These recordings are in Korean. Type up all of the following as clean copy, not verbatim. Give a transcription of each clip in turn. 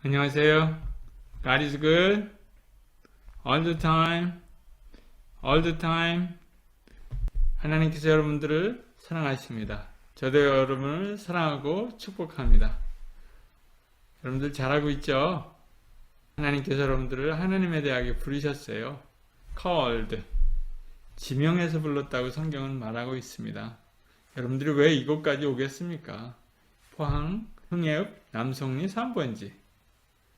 안녕하세요. God is good all the time, all the time. 하나님께서 여러분들을 사랑하십니다. 저도 여러분을 사랑하고 축복합니다. 여러분들 잘하고 있죠? 하나님께서 여러분들을 하나님의 대학에 부르셨어요. called, 지명해서 불렀다고 성경은 말하고 있습니다. 여러분들이 왜 이곳까지 오겠습니까? 포항, 흥해읍, 남송리, 3번지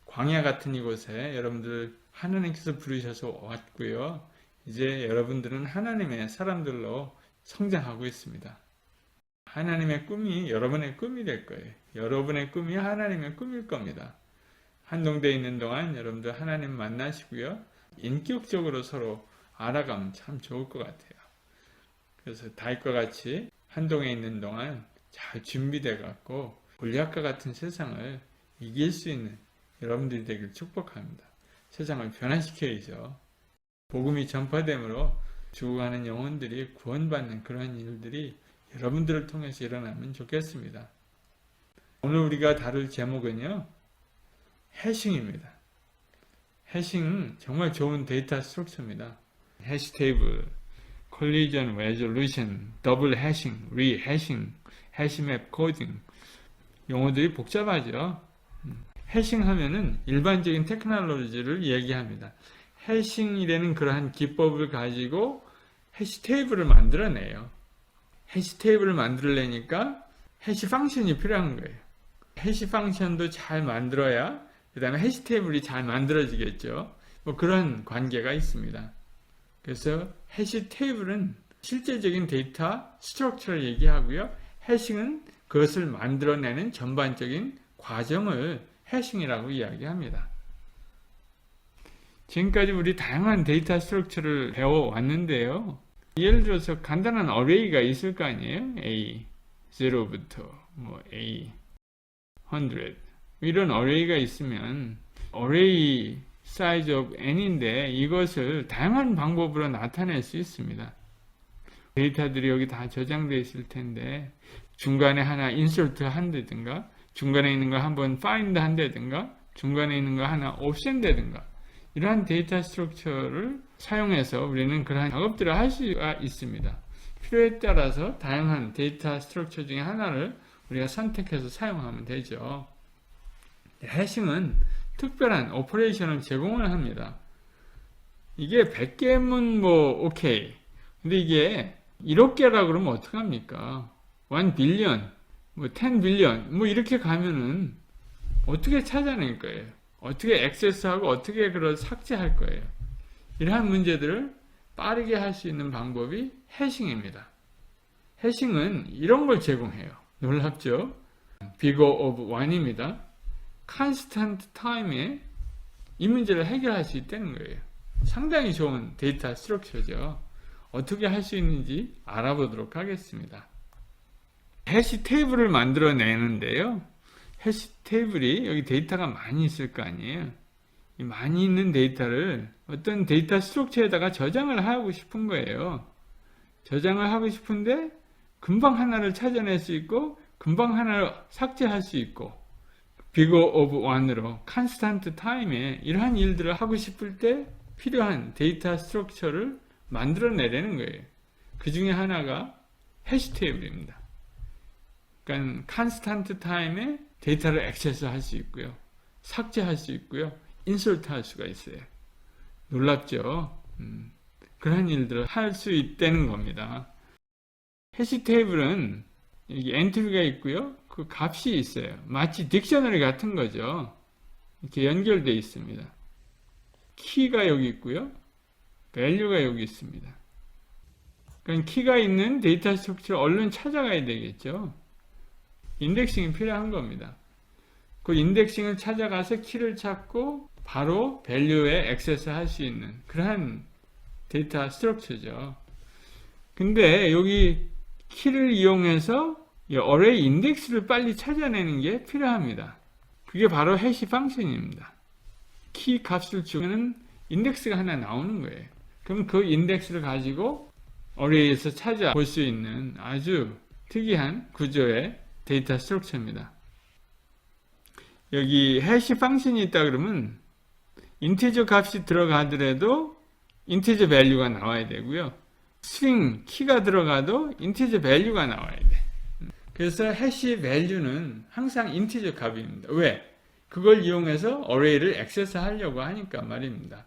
광야 같은 이곳에 여러분들 하나님께서 부르셔서 왔고요. 이제 여러분들은 하나님의 사람들로 성장하고 있습니다. 하나님의 꿈이 여러분의 꿈이 될 거예요. 여러분의 꿈이 하나님의 꿈일 겁니다. 한동대에 있는 동안 여러분들 하나님 만나시고요. 인격적으로 서로 알아가면 참 좋을 것 같아요. 그래서 다윗과 같이 한동에 있는 동안 잘 준비돼 갖고 골리앗과 같은 세상을 이길 수 있는 여러분들이 되길 축복합니다. 세상을 변화시켜야죠. 복음이 전파됨으로 죽어가는 영혼들이 구원받는 그런 일들이 여러분들을 통해서 일어나면 좋겠습니다. 오늘 우리가 다룰 제목은요, 해싱입니다. 해싱 정말 좋은 데이터 스트럭처입니다. 해시 테이블, 콜리전 레졸루션, 더블 해싱, 리해싱, 해시맵 코딩, 용어들이 복잡하죠. 해싱 하면은 일반적인 테크놀로지를 얘기합니다. 해싱이라는 그러한 기법을 가지고 해시 테이블을 만들어내요. 해시 테이블을 만들려니까 해시 펑션이 필요한 거예요. 해시 펑션도 잘 만들어야 그 다음에 해시 테이블이 잘 만들어지겠죠. 뭐 그런 관계가 있습니다. 그래서 해시 테이블은 실제적인 데이터 스트럭처를 얘기하고요. 해싱은 그것을 만들어내는 전반적인 과정을 해싱이라고 이야기합니다. 지금까지 우리 다양한 데이터 스트럭처를 배워왔는데요. 예를 들어서 간단한 어레이가 있을 거 아니에요? A, 0부터 A, 100 이런 어레이가 있으면 어레이 size of n인데 이것을 다양한 방법으로 나타낼 수 있습니다. 데이터들이 여기 다 저장되어 있을 텐데 중간에 하나 insert 한다든가 중간에 있는 거 한번 find 한다든가 중간에 있는 거 하나 option 되든가 이러한 데이터 스트럭처를 사용해서 우리는 그러한 작업들을 할 수가 있습니다. 필요에 따라서 다양한 데이터 스트럭처 중에 하나를 우리가 선택해서 사용하면 되죠. 해싱은 특별한 오퍼레이션을 제공을 합니다. 이게 100개면 오케이. 근데 이게 1억 개라고 그러면 어떡합니까? 1 빌리언, 10 빌리언, 이렇게 가면은 어떻게 찾아낼 거예요? 어떻게 액세스하고 어떻게 그걸 삭제할 거예요? 이러한 문제들을 빠르게 할 수 있는 방법이 해싱입니다. 해싱은 이런 걸 제공해요. 놀랍죠? Big O of 1입니다. Constant time에 이 문제를 해결할 수 있다는 거예요. 상당히 좋은 데이터 스트럭처죠. 어떻게 할 수 있는지 알아보도록 하겠습니다. 해시 테이블을 만들어내는데요. 해시 테이블이 여기 데이터가 많이 있을 거 아니에요. 이 많이 있는 데이터를 어떤 데이터 스트럭처에다가 저장을 하고 싶은 거예요. 저장을 하고 싶은데 금방 하나를 찾아낼 수 있고 금방 하나를 삭제할 수 있고 Big O of 1으로 Constant Time에 이러한 일들을 하고 싶을 때 필요한 데이터 스트럭처를 만들어내려는 거예요. 그 중에 하나가 해시 테이블입니다. 그러니까 Constant Time에 데이터를 액세스할 수 있고요. 삭제할 수 있고요. 인서트 할 수가 있어요. 놀랍죠? 그런 일들을 할 수 있다는 겁니다. 해시 테이블은 여기 엔트리가 있고요. 그 값이 있어요. 마치 딕셔너리 같은 거죠. 이렇게 연결되어 있습니다. 키가 여기 있고요. 밸류가 여기 있습니다. 그러니까 키가 있는 데이터 스트럭처를 얼른 찾아가야 되겠죠. 인덱싱이 필요한 겁니다. 그 인덱싱을 찾아가서 키를 찾고 바로 밸류에 액세스 할 수 있는 그러한 데이터 스트럭처죠. 근데 여기 키를 이용해서 이 어레이 인덱스를 빨리 찾아내는 게 필요합니다. 그게 바로 해시 펑션입니다. 키 값을 주면 인덱스가 하나 나오는 거예요. 그럼 그 인덱스를 가지고 어레이에서 찾아볼 수 있는 아주 특이한 구조의 데이터 스트럭처입니다. 여기 해시 펑션이 있다 그러면 인티저 값이 들어가더라도 인티저 밸류가 나와야 되고요. 스트링 키가 들어가도 인티저 밸류가 나와야 돼. 그래서 해시 밸류는 항상 인티저 값입니다. 왜? 그걸 이용해서 어레이를 액세스 하려고 하니까 말입니다.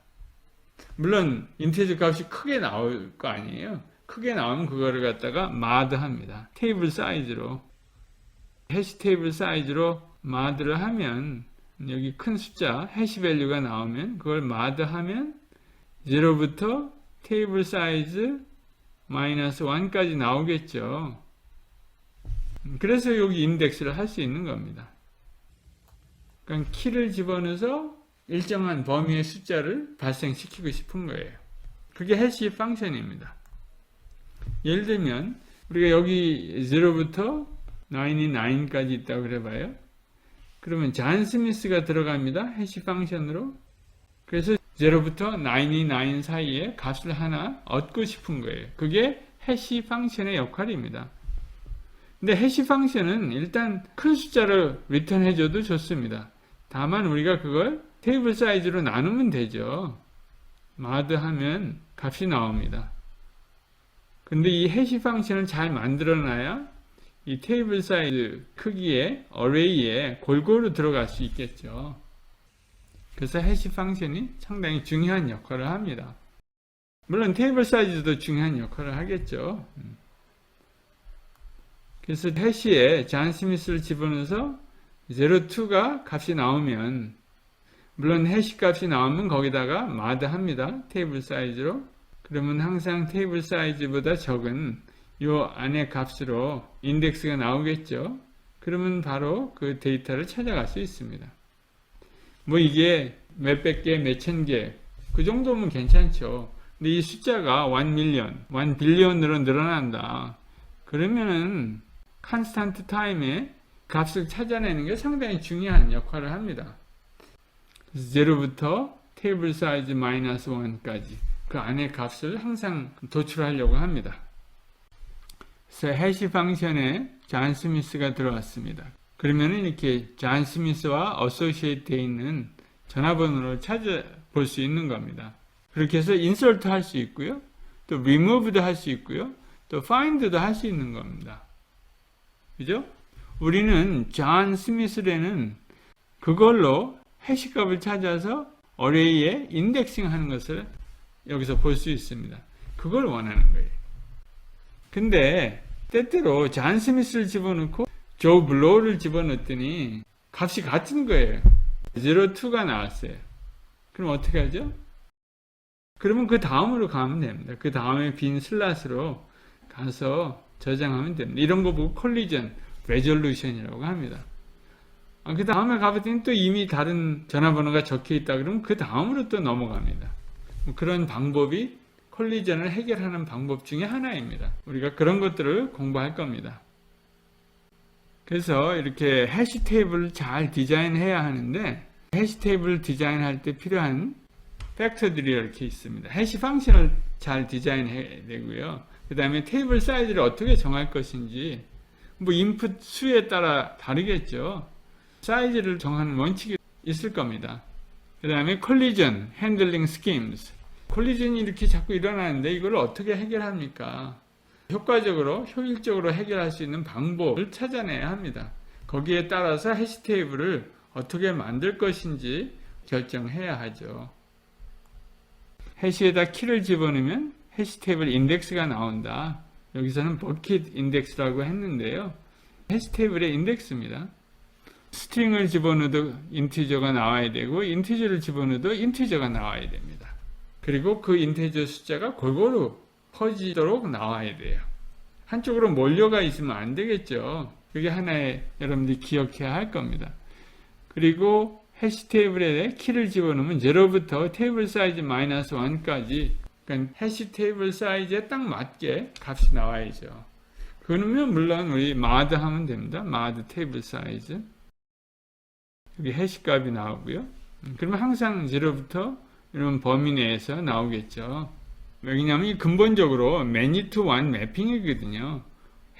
물론 인티저 값이 크게 나올 거 아니에요. 크게 나오면 그거를 갖다가 mod 합니다. 테이블 사이즈로. 해시 테이블 사이즈로 mod를 하면 여기 큰 숫자 해시 밸류가 나오면 그걸 mod 하면 0부터 테이블 사이즈 마이너스 1까지 나오겠죠. 그래서 여기 인덱스를 할 수 있는 겁니다. 그러니까 키를 집어넣어서 일정한 범위의 숫자를 발생시키고 싶은 거예요. 그게 해시 펑션입니다. 예를 들면 우리가 여기 0부터 99까지 있다고 그래봐요. 그러면 잔 스미스가 들어갑니다. 해시 펑션으로. 그래서 0부터 99 사이에 값을 하나 얻고 싶은 거예요. 그게 해시 펑션의 역할입니다. 근데 해시 펑션은 일단 큰 숫자를 리턴해줘도 좋습니다. 다만 우리가 그걸 테이블 사이즈로 나누면 되죠. mod 하면 값이 나옵니다. 근데 이 해시 펑션을 잘 만들어놔야 이 테이블 사이즈 크기의 어레이에 골고루 들어갈 수 있겠죠. 그래서 해시 펑션이 상당히 중요한 역할을 합니다. 물론 테이블 사이즈도 중요한 역할을 하겠죠. 그래서 해시에 잔 스미스를 집어넣어서 02가 값이 나오면 물론 해시 값이 나오면 거기다가 mod 합니다. 테이블 사이즈로. 그러면 항상 테이블 사이즈보다 적은 이 안의 값으로 인덱스가 나오겠죠. 그러면 바로 그 데이터를 찾아갈 수 있습니다. 뭐 이게 몇백 개, 몇천 개, 그 정도면 괜찮죠. 근데 이 숫자가 1밀리언, 1빌리언으로 늘어난다. 그러면은 컨스탄트 타임에 값을 찾아내는 게 상당히 중요한 역할을 합니다. 0부터 테이블 사이즈 마이너스 1까지 그 안의 값을 항상 도출하려고 합니다. 그래서 해시 펑션에 잔 스미스가 들어왔습니다. 그러면은 이렇게 잔 스미스와 어소시에이트 되어 있는 전화번호를 찾아볼 수 있는 겁니다. 그렇게 해서 인서트 할 수 있고요. 또 리무브도 할 수 있고요. 또 find도 할 수 있는 겁니다. 그죠? 우리는 잔 스미스라는 그걸로 해시값을 찾아서 어레이에 인덱싱 하는 것을 여기서 볼 수 있습니다. 그걸 원하는 거예요. 근데 때때로 잔 스미스를 집어넣고 조 블로우를 집어넣었더니 값이 같은 거예요. 02가 나왔어요. 그럼 어떻게 하죠? 그러면 그 다음으로 가면 됩니다. 그 다음에 빈 슬롯으로 가서 저장하면 됩니다. 이런 거 보고 콜리전 레졸루션이라고 합니다. 그 다음에 가봤더니 또 이미 다른 전화번호가 적혀 있다 그러면 그 다음으로 또 넘어갑니다. 그런 방법이 콜리전을 해결하는 방법 중에 하나입니다. 우리가 그런 것들을 공부할 겁니다. 그래서 이렇게 해시 테이블을 잘 디자인해야 하는데 해시 테이블을 디자인할 때 필요한 팩터들이 이렇게 있습니다. 해시 펑션을 잘 디자인해야 되고요. 그 다음에 테이블 사이즈를 어떻게 정할 것인지 뭐 인풋 수에 따라 다르겠죠. 사이즈를 정하는 원칙이 있을 겁니다. 그 다음에 콜리전 핸들링 스키임스, 콜리전이 이렇게 자꾸 일어나는데 이걸 어떻게 해결합니까? 효과적으로 효율적으로 해결할 수 있는 방법을 찾아내야 합니다. 거기에 따라서 해시 테이블을 어떻게 만들 것인지 결정해야 하죠. 해시에다 키를 집어넣으면 해시 테이블 인덱스가 나온다. 여기서는 버킷 인덱스라고 했는데요. 해시 테이블의 인덱스입니다. 스트링을 집어넣어도 인티저가 나와야 되고 인티저를 집어넣어도 인티저가 나와야 됩니다. 그리고 그 인티저 숫자가 골고루 퍼지도록 나와야 돼요. 한쪽으로 몰려가 있으면 안 되겠죠. 그게 하나의 여러분들이 기억해야 할 겁니다. 그리고 해시 테이블에 키를 집어넣으면 0부터 테이블 사이즈 마이너스 1까지, 그러니까 해시 테이블 사이즈에 딱 맞게 값이 나와야죠. 그러면 물론 우리 마드 하면 됩니다. 마드 테이블 사이즈. 여기 해시 값이 나오고요. 그러면 항상 0부터 이런 범위 내에서 나오겠죠. 왜냐하면 이 근본적으로 many to one 매핑이거든요.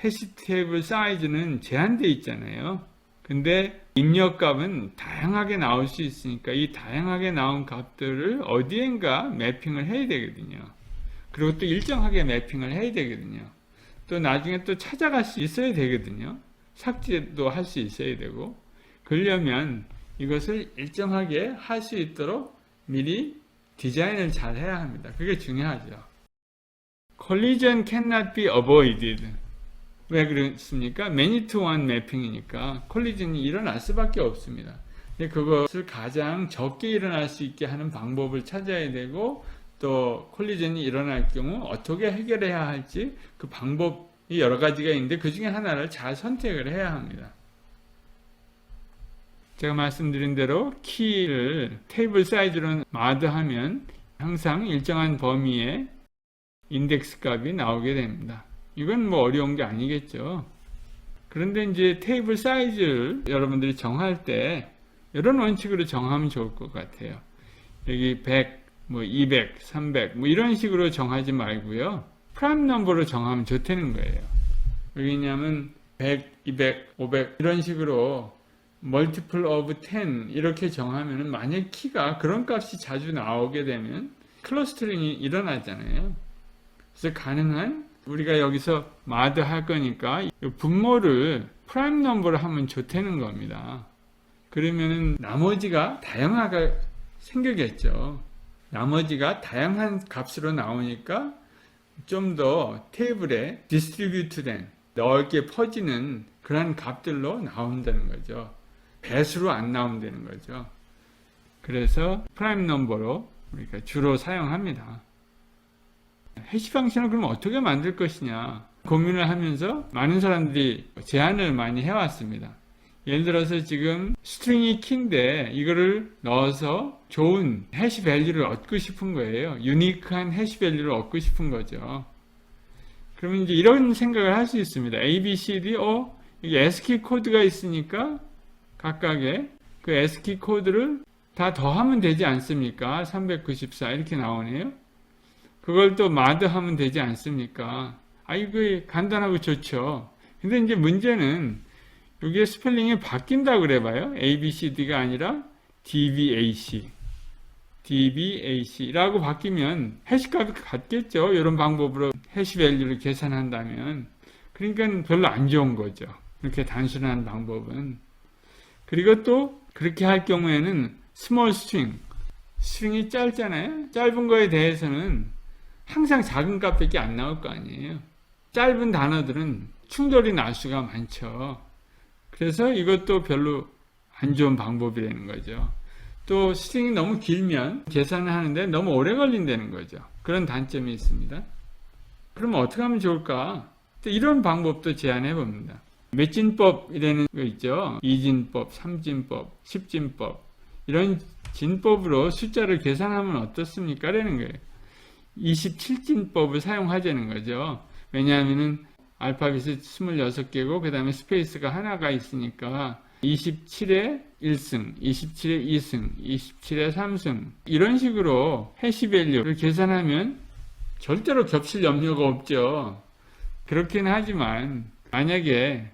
해시 테이블 사이즈는 제한되어 있잖아요. 근데 입력값은 다양하게 나올 수 있으니까 이 다양하게 나온 값들을 어디엔가 매핑을 해야 되거든요. 그리고 또 일정하게 매핑을 해야 되거든요. 또 나중에 또 찾아갈 수 있어야 되거든요. 삭제도 할 수 있어야 되고. 그러려면 이것을 일정하게 할 수 있도록 미리 디자인을 잘 해야 합니다. 그게 중요하죠. Collision cannot be avoided. 왜 그렇습니까? many to one 매핑이니까 콜리전이 일어날 수밖에 없습니다. 그것을 가장 적게 일어날 수 있게 하는 방법을 찾아야 되고, 또 콜리전이 일어날 경우 어떻게 해결해야 할지 그 방법이 여러 가지가 있는데 그 중에 하나를 잘 선택을 해야 합니다. 제가 말씀드린 대로 키를 테이블 사이즈로 마드하면 항상 일정한 범위의 인덱스 값이 나오게 됩니다. 이건 뭐 어려운 게 아니겠죠. 그런데 이제 테이블 사이즈를 여러분들이 정할 때 이런 원칙으로 정하면 좋을 것 같아요. 여기 100, 뭐 200, 300 뭐 이런 식으로 정하지 말고요. 프라임 넘버로 정하면 좋다는 거예요. 왜냐하면 100, 200, 500 이런 식으로 multiple of 10 이렇게 정하면 만약 키가 그런 값이 자주 나오게 되면 클러스터링이 일어나잖아요. 그래서 가능한 우리가 여기서 마드 할 거니까 분모를 프라임 넘버로 하면 좋다는 겁니다. 그러면은 나머지가 다양하게 생기겠죠. 나머지가 다양한 값으로 나오니까 좀 더 테이블에 디스트리뷰트된 넓게 퍼지는 그런 값들로 나온다는 거죠. 배수로 안 나온다는 거죠. 그래서 프라임 넘버로 우리가 주로 사용합니다. 해시 방식을 그럼 어떻게 만들 것이냐 고민을 하면서 많은 사람들이 제안을 많이 해왔습니다. 예를 들어서 지금 스트링이 키인데 이거를 넣어서 좋은 해시 밸류를 얻고 싶은 거예요. 유니크한 해시 밸류를 얻고 싶은 거죠. 그러면 이제 이런 생각을 할 수 있습니다. A, B, C, D, 이게 ASCII 코드가 있으니까 각각의 그 ASCII 코드를 다 더하면 되지 않습니까? 394 이렇게 나오네요. 그걸 또 마드하면 되지 않습니까? 이거 간단하고 좋죠. 근데 이제 문제는 여기에 스펠링이 바뀐다고 그래봐요. ABCD가 아니라 DBAC, DBAC라고 바뀌면 해시값이 같겠죠. 이런 방법으로 해시 밸류를 계산한다면. 그러니까 별로 안 좋은 거죠. 이렇게 단순한 방법은. 그리고 또 그렇게 할 경우에는 스몰 스트링이 짧잖아요. 짧은 거에 대해서는 항상 작은 값밖에 안 나올 거 아니에요. 짧은 단어들은 충돌이 날 수가 많죠. 그래서 이것도 별로 안 좋은 방법이 되는 거죠. 또 스트링이 너무 길면 계산을 하는데 너무 오래 걸린다는 거죠. 그런 단점이 있습니다. 그럼 어떻게 하면 좋을까? 또 이런 방법도 제안해 봅니다. 몇진법이라는 거 있죠. 2진법, 3진법, 10진법 이런 진법으로 숫자를 계산하면 어떻습니까? 라는 거예요. 27진법을 사용하자는 거죠. 왜냐하면은 알파벳이 26개고 그 다음에 스페이스가 하나가 있으니까 27에 1승, 27에 2승, 27에 3승 이런 식으로 해시 밸류를 계산하면 절대로 겹칠 염려가 없죠. 그렇긴 하지만 만약에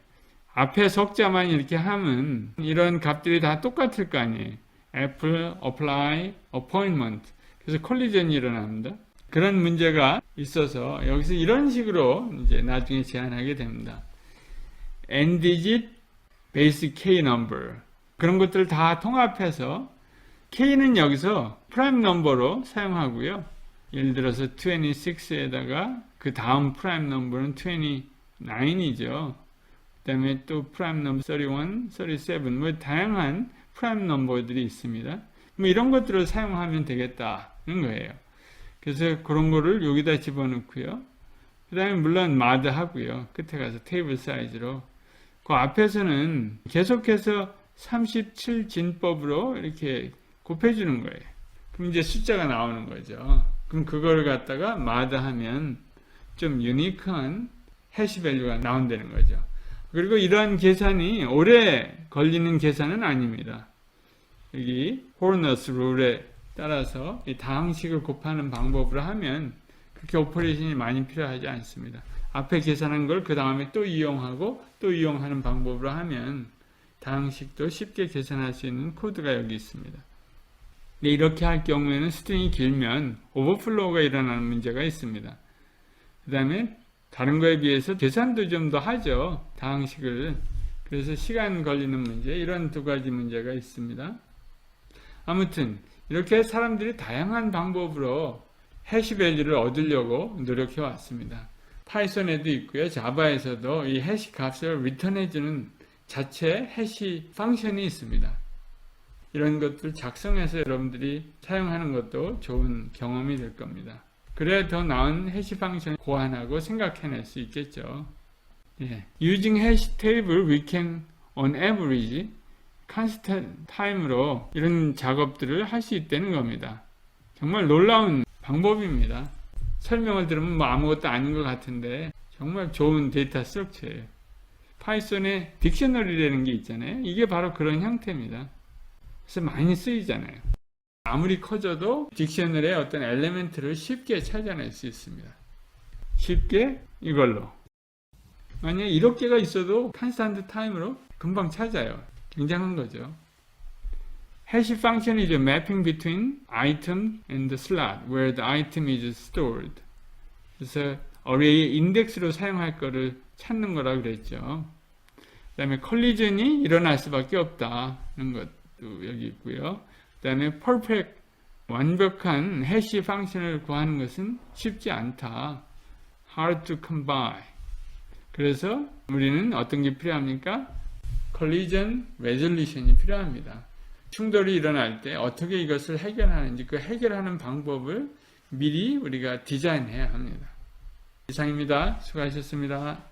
앞에 석자만 이렇게 하면 이런 값들이 다 똑같을 거 아니에요. Apple, apply, appointment 그래서 콜리전이 일어납니다. 그런 문제가 있어서 여기서 이런 식으로 이제 나중에 제안하게 됩니다. N-digit basic K number 그런 것들을 다 통합해서 K는 여기서 프라임 넘버로 사용하고요. 예를 들어서 26에다가 그 다음 프라임 넘버는 29이죠. 그 다음에 또 프라임 넘버 31, 37 뭐 다양한 프라임 넘버들이 있습니다. 뭐 이런 것들을 사용하면 되겠다는 거예요. 그래서 그런 거를 여기다 집어넣고요. 그 다음에 물론 마드 하고요. 끝에 가서 테이블 사이즈로. 그 앞에서는 계속해서 37진법으로 이렇게 곱해주는 거예요. 그럼 이제 숫자가 나오는 거죠. 그럼 그걸 갖다가 마다하면 좀 유니크한 해시 밸류가 나온다는 거죠. 그리고 이러한 계산이 오래 걸리는 계산은 아닙니다. 여기 호르너스 룰에 따라서 이 다항식을 곱하는 방법으로 하면 그렇게 오퍼레이션이 많이 필요하지 않습니다. 앞에 계산한 걸 그 다음에 또 이용하고 또 이용하는 방법으로 하면 다항식도 쉽게 계산할 수 있는 코드가 여기 있습니다. 근데 이렇게 할 경우에는 스트링이 길면 오버플로우가 일어나는 문제가 있습니다. 그 다음에 다른 거에 비해서 계산도 좀 더 하죠. 다항식을. 그래서 시간 걸리는 문제, 이런 두 가지 문제가 있습니다. 아무튼 이렇게 사람들이 다양한 방법으로 해시 밸류를 얻으려고 노력해 왔습니다. 파이썬에도 있고요. 자바에서도 이 해시 값을 리턴해주는 자체 해시 펑션이 있습니다. 이런 것들 작성해서 여러분들이 사용하는 것도 좋은 경험이 될 겁니다. 그래야 더 나은 해시 펑션 고안하고 생각해낼 수 있겠죠. Using hash table, we can on average constant time로 이런 작업들을 할 수 있다는 겁니다. 정말 놀라운 방법입니다. 설명을 들으면 뭐 아무것도 아닌 것 같은데 정말 좋은 데이터 스트럭처예요. 파이썬에 딕셔너리라는 게 있잖아요. 이게 바로 그런 형태입니다. 그래서 많이 쓰이잖아요. 아무리 커져도 딕셔너리의 어떤 엘리멘트를 쉽게 찾아낼 수 있습니다. 쉽게 이걸로. 만약에 이렇게가 있어도 컨스탄트 타임으로 금방 찾아요. 굉장한 거죠. 해시 펑션이죠. mapping between item and the slot where the item is stored. 그래서 어레이의 인덱스로 사용할 거를 찾는 거라 그랬죠. 그 다음에 컬리전이 일어날 수밖에 없다는 것도 여기 있고요. 그 다음에 perfect, 완벽한 해시 펑션을 구하는 것은 쉽지 않다. hard to come by. 그래서 우리는 어떤 게 필요합니까? collision resolution이 필요합니다. 충돌이 일어날 때 어떻게 이것을 해결하는지 그 해결하는 방법을 미리 우리가 디자인해야 합니다. 이상입니다. 수고하셨습니다.